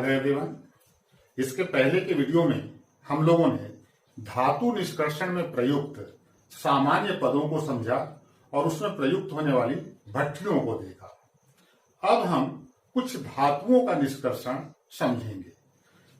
Hello everyone. इसके पहले के वीडियो में हम लोगों ने धातु निष्कर्षण में प्रयुक्त सामान्य पदों को समझा और उसमें प्रयुक्त होने वाली भट्ठियों को देखा। अब हम कुछ धातुओं का निष्कर्षण समझेंगे।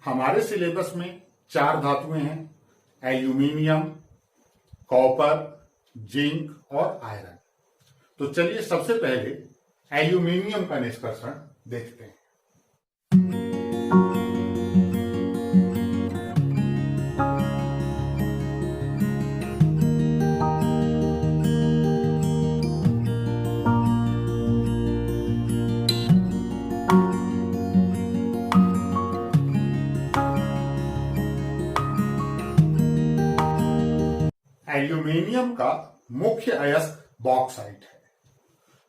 हमारे सिलेबस में 4 धातुएं हैं: एल्यूमिनियम, कॉपर, जिंक और आयरन। तो चलिए सबसे पहले एल्यूमिनियम का निष्कर्षण देखते हैं। एल्यूमिनियम का मुख्य अयस्क बॉक्साइट है।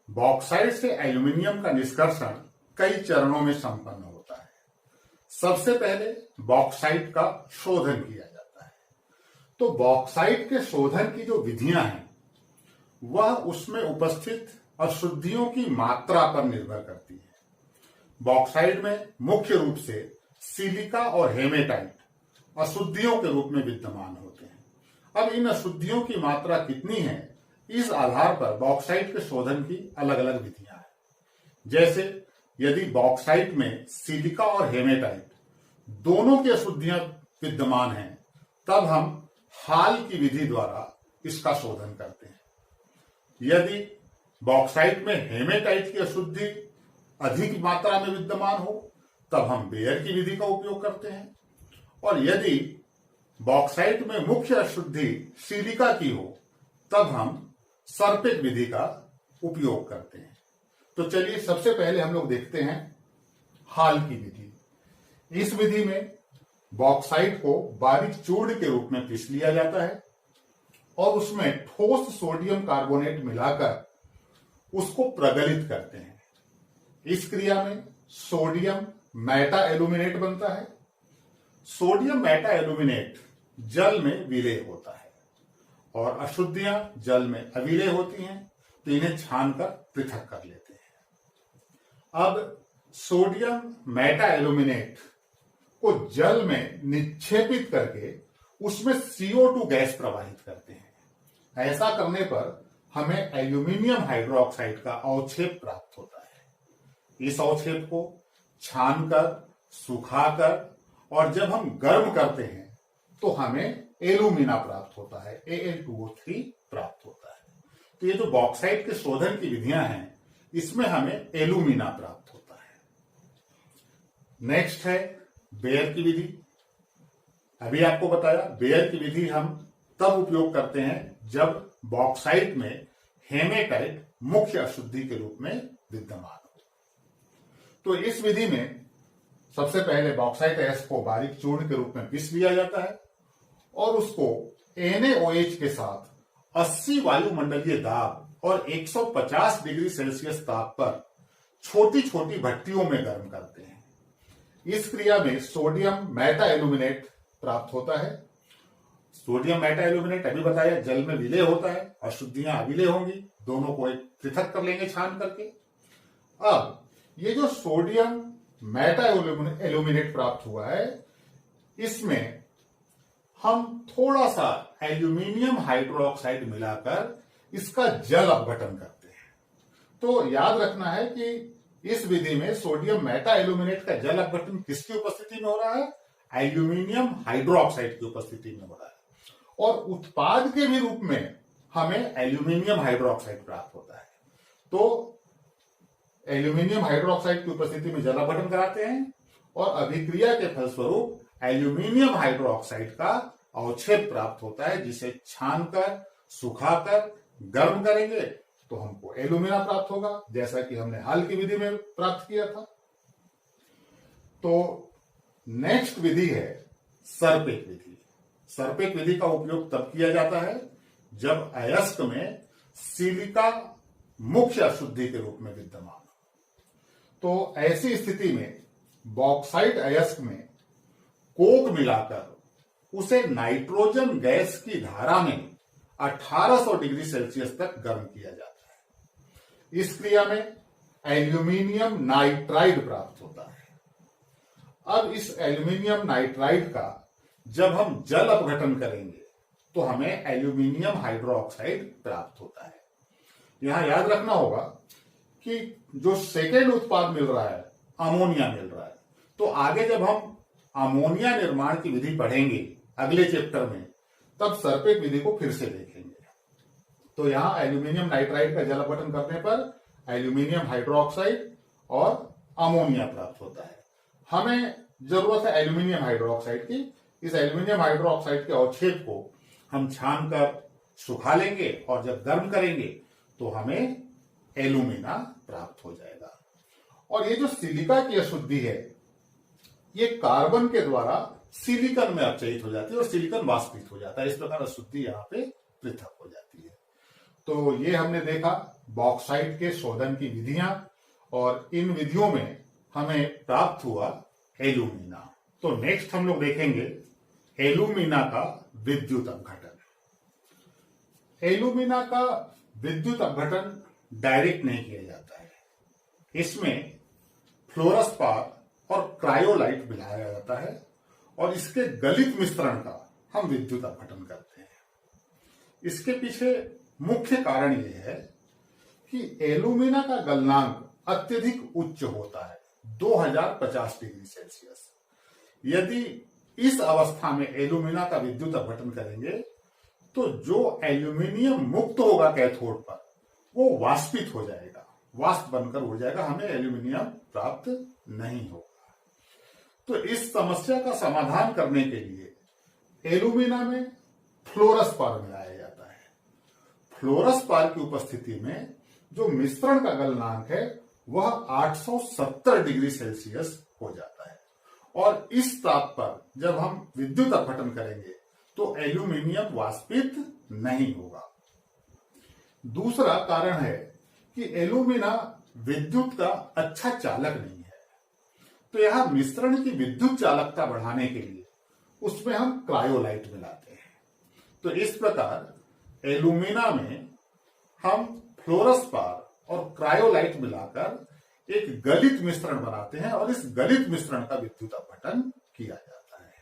बॉक्साइट से एल्यूमिनियम का निष्कर्षण कई चरणों में संपन्न होता है। सबसे पहले बॉक्साइट का शोधन किया जाता है। तो बॉक्साइट के शोधन की जो विधियां हैं वह उसमें उपस्थित अशुद्धियों की मात्रा पर निर्भर करती है। बॉक्साइट में मुख्य रूप से सिलिका और हेमेटाइट अशुद्धियों के रूप में विद्यमान होते हैं। अब इन अशुद्धियों की मात्रा कितनी है, इस आधार पर बॉक्साइट के शोधन की अलग अलग विधियां हैं। जैसे यदि बॉक्साइट में सिलिका और हेमेटाइट दोनों की अशुद्धियां विद्यमान हैं, तब हम हाल की विधि द्वारा इसका शोधन करते हैं। यदि बॉक्साइट में हेमेटाइट की अशुद्धि अधिक मात्रा में विद्यमान हो, तब हम बेयर की विधि का उपयोग करते हैं। और यदि बॉक्साइट में मुख्य अशुद्धि सिलिका की हो, तब हम सर्पिक विधि का उपयोग करते हैं। तो चलिए सबसे पहले हम लोग देखते हैं हाल की विधि। इस विधि में बॉक्साइट को बारीक चूर्ण के रूप में पीस लिया जाता है और उसमें ठोस सोडियम कार्बोनेट मिलाकर उसको प्रगलित करते हैं। इस क्रिया में सोडियम मेटा एल्यूमिनेट बनता है। सोडियम मेटा एल्यूमिनेट जल में विलेय होता है और अशुद्धियां जल में अविलेय होती हैं, तो इन्हें छानकर पृथक कर लेते हैं। अब सोडियम मेटा एल्यूमिनेट को जल में निक्षेपित करके उसमें CO2 गैस प्रवाहित करते हैं। ऐसा करने पर हमें एल्यूमिनियम हाइड्रोक्साइड का अवक्षेप प्राप्त होता है। इस अवक्षेप को छानकर, सुखाकर और जब हम गर्म करते हैं तो हमें एल्यूमिना प्राप्त होता है, Al2O3 प्राप्त होता है। तो ये जो बॉक्साइट के शोधन की विधियां हैं, इसमें हमें एल्यूमिना प्राप्त होता है। नेक्स्ट है बेयर की विधि। अभी आपको बताया, बेयर की विधि हम तब उपयोग करते हैं जब बॉक्साइट में हेमेटाइट मुख्य अशुद्धि के रूप में विद्यमान हो। तो इस विधि में सबसे पहले बॉक्साइट अयस्क को बारीक चूर्ण के रूप में पीस लिया जाता है और उसको NaOH के साथ 80 वायुमंडलीय दाब और 150 डिग्री सेल्सियस ताप पर छोटी छोटी भट्टियों में गर्म करते हैं। इस क्रिया में सोडियम मेटा एल्यूमिनेट प्राप्त होता है। सोडियम मेटा एल्यूमिनेट अभी बताया जल में विलेय होता है, अशुद्धियां अविलेय होंगी, दोनों को एक पृथक कर लेंगे छान करके। अब ये जो सोडियम मेटा एल्यूमिनेट प्राप्त हुआ है, इसमें हम थोड़ा सा एल्यूमिनियम हाइड्रोक्साइड मिलाकर इसका जल अपघटन करते हैं। तो याद रखना है कि इस विधि में सोडियम मेटा एल्यूमिनेट का जल अपघटन किसकी उपस्थिति में हो रहा है? एल्यूमिनियम हाइड्रोक्साइड की उपस्थिति में हो रहा है। और उत्पाद के भी रूप में हमें एल्यूमिनियम हाइड्रोक्साइड प्राप्त होता है। तो एल्यूमिनियम हाइड्रोक्साइड की उपस्थिति में जल अपघटन कराते हैं और अभिक्रिया के फलस्वरूप एल्यूमिनियम हाइड्रोक्साइड का अवक्षेप प्राप्त होता है, जिसे छानकर, सुखाकर, गर्म करेंगे तो हमको एल्यूमिना प्राप्त होगा, जैसा कि हमने हाल की विधि में प्राप्त किया था। तो नेक्स्ट विधि है सर्पिक विधि। सर्पिक विधि का उपयोग तब किया जाता है जब अयस्क में सिलिका मुख्य अशुद्धि के रूप में विद्यमान हो। तो ऐसी स्थिति में बॉक्साइट अयस्क में कोक मिलाकर उसे नाइट्रोजन गैस की धारा में 1800 डिग्री सेल्सियस तक गर्म किया जाता है। इस क्रिया में एल्यूमिनियम नाइट्राइड प्राप्त होता है। अब इस एल्यूमिनियम नाइट्राइड का जब हम जल अपघटन करेंगे तो हमें एल्यूमिनियम हाइड्रोक्साइड प्राप्त होता है। यहां याद रखना होगा कि जो सेकेंड उत्पाद मिल रहा है अमोनिया मिल रहा है, तो आगे जब हम अमोनिया निर्माण की विधि पढ़ेंगे अगले चैप्टर में, तब सरपेट विधि को फिर से देखेंगे। तो यहां एल्यूमिनियम नाइट्राइड का जल अपघटन करने पर एल्यूमिनियम हाइड्रोक्साइड और अमोनिया प्राप्त होता है। हमें जरूरत है एल्यूमिनियम हाइड्रोक्साइड की। इस एल्यूमिनियम हाइड्रोक्साइड के अवक्षेप को हम छानकर सुखा लेंगे और जब गर्म करेंगे तो हमें एल्यूमिना प्राप्त हो जाएगा। और ये जो सिलिका की अशुद्धि है ये कार्बन के द्वारा सिलिकन में अपचयित हो जाती है और सिलिकन वाष्पित हो जाता है। इस प्रकार अशुद्धि यहाँ पे पृथक हो जाती है। तो ये हमने देखा बॉक्साइट के शोधन की विधियां, और इन विधियों में हमें प्राप्त हुआ एल्यूमिना। तो नेक्स्ट हम लोग देखेंगे एल्यूमिना का विद्युत अपघटन। एल्यूमिना का विद्युत अपघटन डायरेक्ट नहीं किया जाता है। इसमें फ्लोरस्पार और क्रायोलाइट मिलाया जाता है और इसके गलित मिश्रण का हम विद्युत अपघटन करते हैं। इसके पीछे मुख्य कारण यह है कि एल्यूमिना का गलनांक अत्यधिक उच्च होता है 2050 डिग्री सेल्सियस। यदि इस अवस्था में एल्यूमिना का विद्युत अपघटन करेंगे तो जो एल्यूमिनियम मुक्त होगा कैथोड पर वो वाष्पित हो जाएगा, वाष्प बनकर हो जाएगा, हमें एल्यूमिनियम प्राप्त नहीं होगा। तो इस समस्या का समाधान करने के लिए एल्यूमिना में फ्लोरस्पार मिलाया जाता है। फ्लोरस्पार की उपस्थिति में जो मिश्रण का गलनांक है वह 870 डिग्री सेल्सियस हो जाता है और इस ताप पर जब हम विद्युत अपघटन करेंगे तो एल्यूमिनियम वाष्पित नहीं होगा। दूसरा कारण है कि एल्यूमिना विद्युत का अच्छा चालक नहीं है। तो यहां मिश्रण की विद्युत चालकता बढ़ाने के लिए उसमें हम क्रायोलाइट मिलाते हैं। तो इस प्रकार एल्यूमिना में हम फ्लोरस्पार और क्रायोलाइट मिलाकर एक गलित मिश्रण बनाते हैं और इस गलित मिश्रण का विद्युत अपघटन किया जाता है।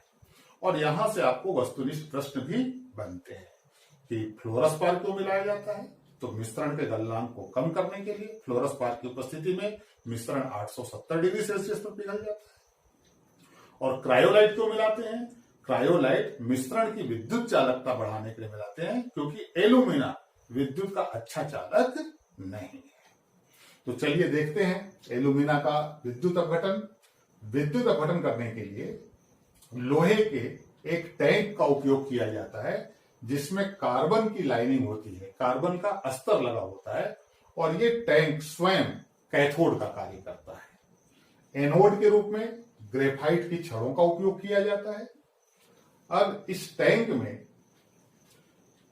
और यहां से आपको वस्तुनिष्ठ प्रश्न भी बनते हैं कि फ्लोरस्पार क्यों मिलाया जाता है। तो मिश्रण के गलनांक को कम करने के लिए फ्लोरस्पार की उपस्थिति में मिश्रण 870 डिग्री सेल्सियस पर पिघल जाता है। और क्रायोलाइट क्यों मिलाते हैं? क्रायोलाइट मिश्रण की विद्युत चालकता बढ़ाने के लिए मिलाते हैं क्योंकि एल्यूमिना विद्युत का अच्छा चालक नहीं है। तो चलिए देखते हैं एल्यूमिना का विद्युत अपघटन। विद्युत अपघटन करने के लिए लोहे के एक टैंक का उपयोग किया जाता है जिसमें कार्बन की लाइनिंग होती है, कार्बन का अस्तर लगा होता है और ये टैंक स्वयं कैथोड का कार्य करता है। एनोड के रूप में ग्रेफाइट की छड़ों का उपयोग किया जाता है। अब इस टैंक में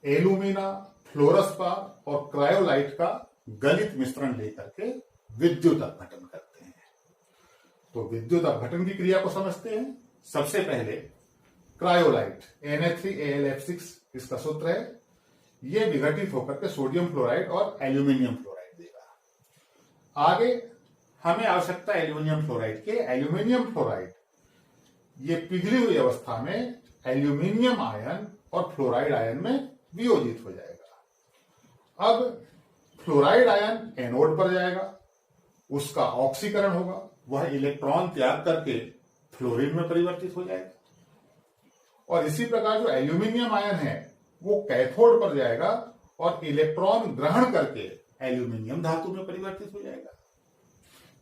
एल्यूमिना, फ्लोरस्पार और क्रायोलाइट का गलित मिश्रण लेकर के विद्युत अपघटन करते हैं। तो विद्युत अपघटन की क्रिया को समझते हैं। सबसे पहले क्रायोलाइट Na3AlF6 इसका सूत्र है। यह विघटित होकर के सोडियम फ्लोराइड और एल्यूमिनियम फ्लोराइड देगा। आगे हमें आवश्यकता है एल्यूमिनियम फ्लोराइड के। एल्यूमिनियम फ्लोराइड ये पिघली हुई अवस्था में एल्यूमिनियम आयन और फ्लोराइड आयन में वियोजित हो जाएगा। अब फ्लोराइड आयन एनोड पर जाएगा, उसका ऑक्सीकरण होगा, वह इलेक्ट्रॉन त्याग करके फ्लोरीन में परिवर्तित हो जाएगा। और इसी प्रकार जो एल्यूमिनियम आयन है वो कैथोड पर जाएगा और इलेक्ट्रॉन ग्रहण करके एल्यूमिनियम धातु में परिवर्तित हो जाएगा।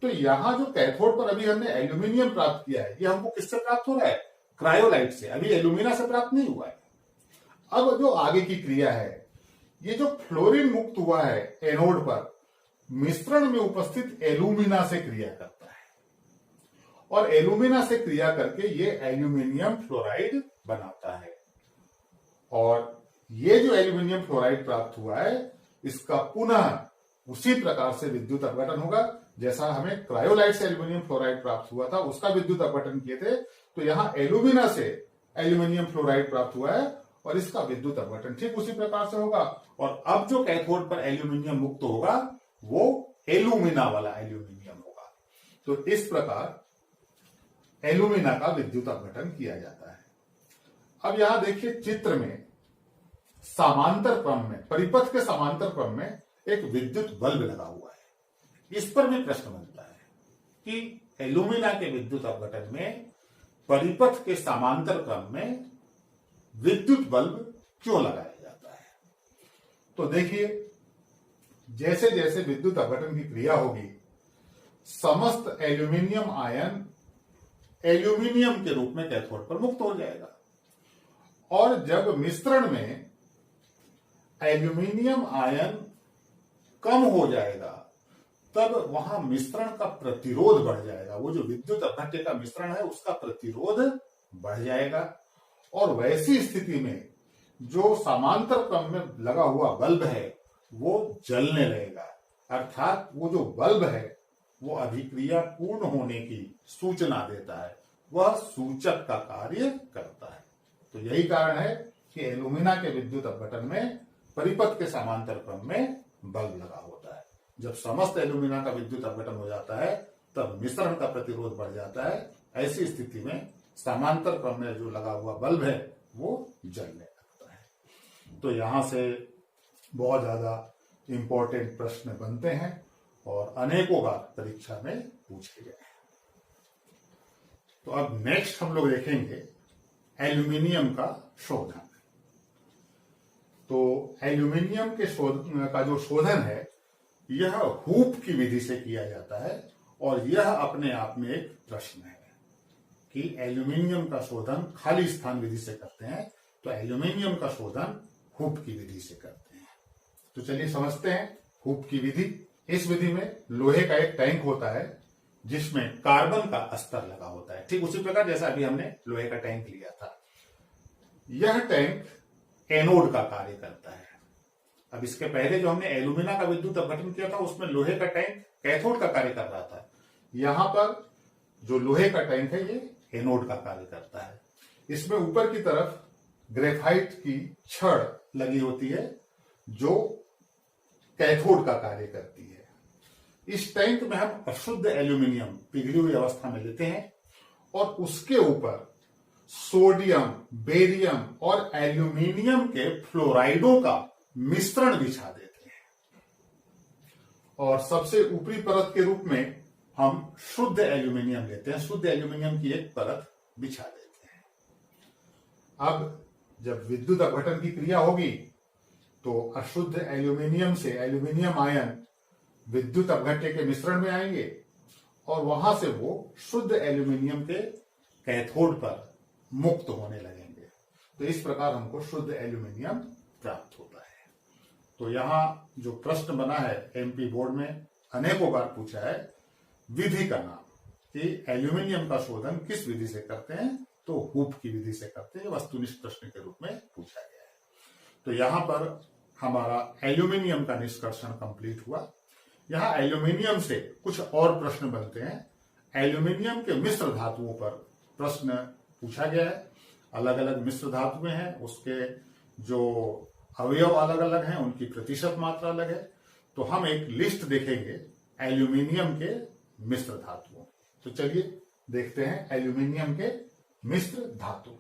तो यहां जो कैथोड पर अभी हमने एल्यूमिनियम प्राप्त किया है, ये हमको किससे प्राप्त हो रहा है? क्रायोलाइट से। अभी एल्यूमिना से प्राप्त नहीं हुआ है। अब जो आगे की क्रिया है, ये जो फ्लोरीन मुक्त हुआ है एनोड पर, मिश्रण में उपस्थित एल्यूमिना से क्रिया करता है और एल्यूमिना से क्रिया करके ये एल्यूमिनियम फ्लोराइड बनाता है। और ये जो एल्यूमिनियम फ्लोराइड प्राप्त हुआ है इसका पुनः उसी प्रकार से विद्युत अपघटन होगा जैसा हमें क्रायोलाइट से एल्यूमिनियम फ्लोराइड प्राप्त हुआ था, उसका विद्युत अपघटन किए थे। तो यहां एल्यूमिना से एल्यूमिनियम फ्लोराइड प्राप्त हुआ है और इसका विद्युत अपघटन ठीक उसी प्रकार से होगा। और अब जो कैथोड पर एल्यूमिनियम मुक्त होगा वो एल्यूमिना वाला एल्यूमिनियम होगा। तो इस प्रकार एल्यूमिना का विद्युत अपघटन किया जाता है। अब यहां देखिए चित्र में समांतर क्रम में, परिपथ के समांतर क्रम में एक विद्युत बल्ब लगा हुआ है। इस पर भी प्रश्न बनता है कि एल्यूमिना के विद्युत अपघटन में परिपथ के समांतर क्रम में विद्युत बल्ब क्यों लगाया जाता है। तो देखिए, जैसे जैसे विद्युत अपघटन की क्रिया होगी, समस्त एल्यूमिनियम आयन एल्यूमिनियम के रूप में कैथोड पर मुक्त हो जाएगा, और जब मिश्रण में एल्यूमिनियम आयन कम हो जाएगा तब वहां मिश्रण का प्रतिरोध बढ़ जाएगा। वो जो विद्युत अपघट्य का मिश्रण है उसका प्रतिरोध बढ़ जाएगा, और वैसी स्थिति में जो समांतर क्रम में लगा हुआ बल्ब है वो जलने लगेगा, अर्थात वो जो बल्ब है वो अभिक्रिया पूर्ण होने की सूचना देता है, वह सूचक का कार्य करता है। तो यही कारण है कि एल्यूमिना के विद्युत अपघटन में परिपथ के समांतर क्रम में बल्ब लगा होता है। जब समस्त एल्यूमिना का विद्युत अपघटन हो जाता है तब मिश्रण का प्रतिरोध बढ़ जाता है। ऐसी स्थिति में समांतर क्रम में जो लगा हुआ बल्ब है वो जलने लगता है। तो यहां से बहुत ज्यादा इंपॉर्टेंट प्रश्न बनते हैं और अनेकों बार परीक्षा में पूछे गए हैं। तो अब नेक्स्ट हम लोग देखेंगे एल्यूमिनियम का शोधन। तो एल्यूमिनियम के का जो शोधन है यह हूप की विधि से किया जाता है, और यह अपने आप में एक प्रश्न है कि एल्यूमिनियम का शोधन खाली स्थान विधि से करते हैं तो एल्यूमिनियम का शोधन हूप की विधि से करते हैं। तो चलिए समझते हैं हूप की विधि। इस विधि में लोहे का एक टैंक होता है जिसमें कार्बन का स्तर लगा होता है, ठीक उसी प्रकार जैसा अभी हमने लोहे का टैंक लिया था। यह टैंक एनोड का कार्य करता है। अब इसके पहले जो हमने एल्यूमिना का विद्युत अपघटन किया था उसमें लोहे का टैंक कैथोड का कार्य कर रहा था। यहां पर जो लोहे का टैंक है ये एनोड का कार्य करता है। इसमें ऊपर की तरफ ग्रेफाइट की छड़ लगी होती है जो कैथोड का कार्य करती है। इस टैंक में हम अशुद्ध एल्यूमिनियम पिघली हुई अवस्था में लेते हैं और उसके ऊपर सोडियम, बेरियम और एल्यूमिनियम के फ्लोराइडों का मिश्रण बिछा देते हैं, और सबसे ऊपरी परत के रूप में हम शुद्ध एल्यूमिनियम लेते हैं। शुद्ध एल्यूमिनियम की एक परत बिछा देते हैं। अब जब विद्युत अपघटन की क्रिया होगी तो अशुद्ध एल्यूमिनियम से एल्यूमिनियम आयन विद्युत अपघट्य के मिश्रण में आएंगे और वहां से वो शुद्ध एल्यूमिनियम के कैथोड पर मुक्त होने लगेंगे। तो इस प्रकार हमको शुद्ध एल्यूमिनियम प्राप्त होता है। तो यहां जो प्रश्न बना है एमपी बोर्ड में अनेकों बार पूछा है विधि का नाम, कि एल्यूमिनियम का शोधन किस विधि से करते हैं, तो हूप की विधि से करते हैं। वस्तुनिष्ठ प्रश्न के रूप में पूछा गया है। तो यहां पर हमारा एल्यूमिनियम का निष्कर्षण कंप्लीट हुआ। यहां एल्यूमिनियम से कुछ और प्रश्न बनते हैं। एल्यूमिनियम के मिश्र धातुओं पर प्रश्न पूछा गया है। अलग अलग मिश्र धातुएं हैं, उसके जो अवयव अलग अलग हैं, उनकी प्रतिशत मात्रा अलग है। तो हम एक लिस्ट देखेंगे एल्यूमिनियम के मिश्र धातुओं। तो चलिए देखते हैं एल्यूमिनियम के मिश्र धातु।